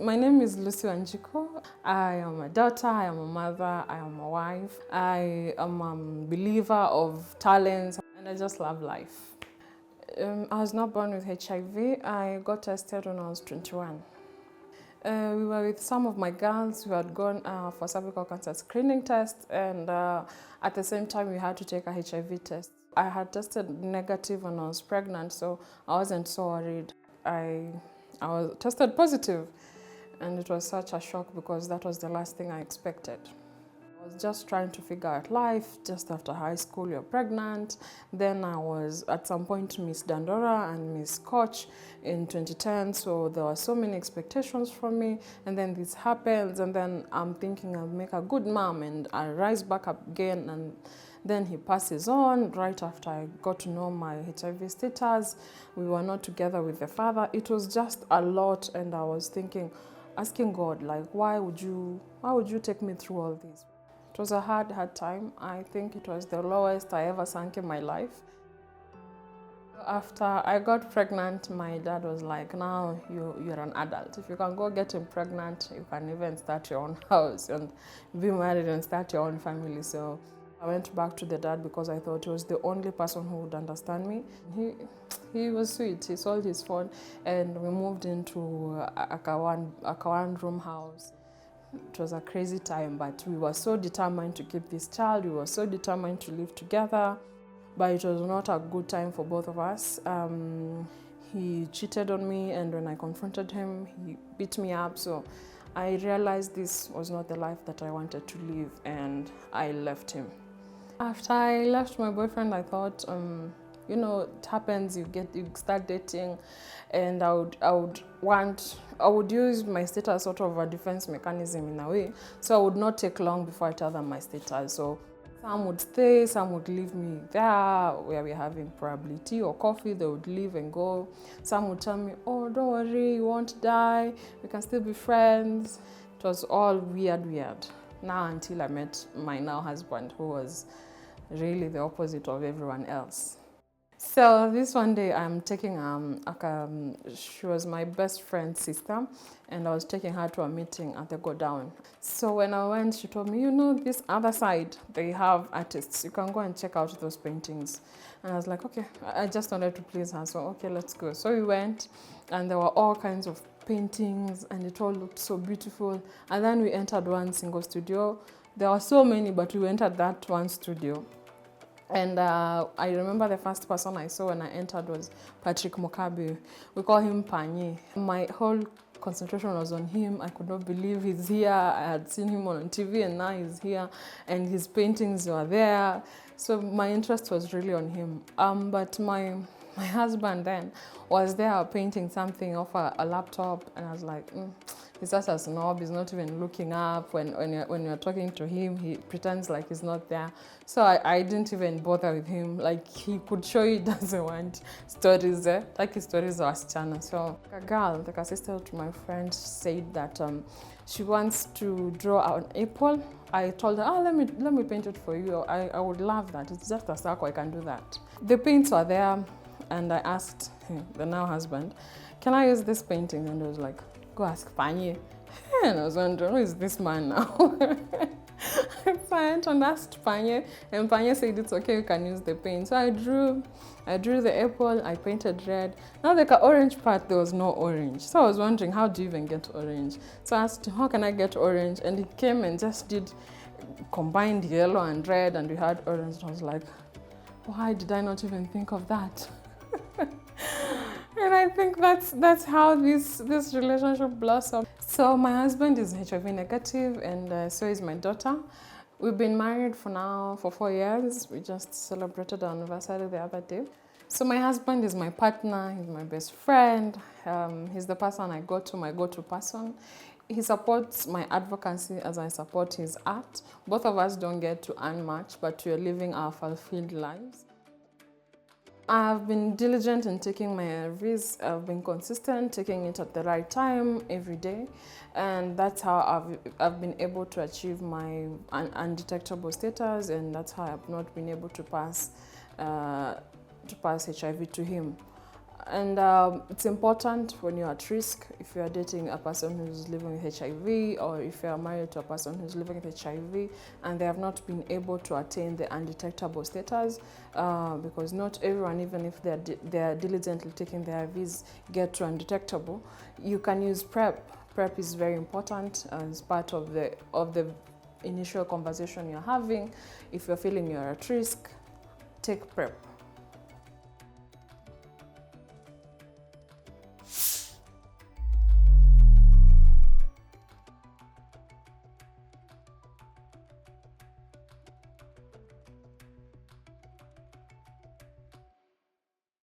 My name is Lucy Wanjiko. I am a daughter, I am a mother, I am a wife. I am a believer of talents and I just love life. I was not born with HIV. I got tested when I was 21. We were with some of my girls who had gone for cervical cancer screening test, and at the same time we had to take a HIV test. I had tested negative when I was pregnant, so I wasn't so worried. I was tested positive, and it was such a shock because that was the last thing I expected. I was just trying to figure out life. Just after high school, you're pregnant. Then I was at some point Miss Dandora and Miss Koch in 2010. So there were so many expectations from me. And then this happens. And then I'm thinking I'll make a good mom and I'll rise back up again. And then he passes on right after I got to know my HIV status. We were not together with the father. It was just a lot. And I was thinking, asking God, like, why would you take me through all this? It was a hard time. I think it was the lowest I ever sank in my life. After I got pregnant, my dad was like, now you're an adult. If you can go get him pregnant, you can even start your own house and be married and start your own family. So I went back to the dad because I thought he was the only person who would understand me. He was sweet. He sold his phone and we moved into a one-room house. It was a crazy time, but we were so determined to keep this child. We were so determined to live together, but it was not a good time for both of us. He cheated on me, and when I confronted him, he beat me up. So I realized this was not the life that I wanted to live, and I left him. After I left my boyfriend, I thought, it happens, you start dating, and I would use my status sort of a defense mechanism in a way. So I would not take long before I tell them my status. So some would stay, some would leave me there where we're having probably tea or coffee. They would leave and go. Some would tell me, oh, don't worry, you won't die, we can still be friends. It was all weird. Now until I met my now husband, who was really the opposite of everyone else. So this one day I'm taking, she was my best friend's sister, and I was taking her to a meeting at the Go Down. So when I went, she told me, this other side, they have artists. You can go and check out those paintings. And I was like, okay, I just wanted to please her. So, okay, let's go. So we went, and there were all kinds of paintings, and it all looked so beautiful. And then we entered one single studio. There were so many, but we entered that one studio. And I remember the first person I saw when I entered was Patrick Mukabi. We call him Panye. My whole concentration was on him. I could not believe he's here. I had seen him on TV and now he's here. And his paintings were there. So my interest was really on him. But my husband then was there painting something off a laptop. And I was like, he's such a snob, he's not even looking up. When you're talking to him, he pretends like he's not there. So I didn't even bother with him. Like, he could show he doesn't want stories there. Like, his stories are wasichana. So a girl, like a sister to my friend, said that she wants to draw an apple. I told her, let me paint it for you. I would love that. It's just a circle, I can do that. The paints were there, and I asked the now husband, can I use this painting? And he was like, go ask Panye. And I was wondering, who is this man now? So I went and asked Panye, and Panye said it's okay, you can use the paint. So I drew the apple, I painted red. Now the orange part, there was no orange. So I was wondering, how do you even get orange? So I asked him, how can I get orange? And he came and just did combined yellow and red, and we had orange. And I was like, why did I not even think of that? And I think that's how this relationship blossomed. So my husband is HIV negative, and so is my daughter. We've been married for 4 years. We just celebrated our anniversary the other day. So my husband is my partner, he's my best friend. He's the person I go to, my go-to person. He supports my advocacy as I support his art. Both of us don't get to earn much, but we are living our fulfilled lives. I've been diligent in taking my ARVs. I've been consistent, taking it at the right time every day, and that's how I've been able to achieve my undetectable status, and that's how I've not been able to pass HIV to him. And it's important when you're at risk, if you're dating a person who's living with HIV, or if you're married to a person who's living with HIV and they have not been able to attain the undetectable status, because not everyone, even if they're diligently taking their IVs, get to undetectable. You can use PrEP. PrEP is very important as part of the initial conversation you're having. If you're feeling you're at risk, take PrEP.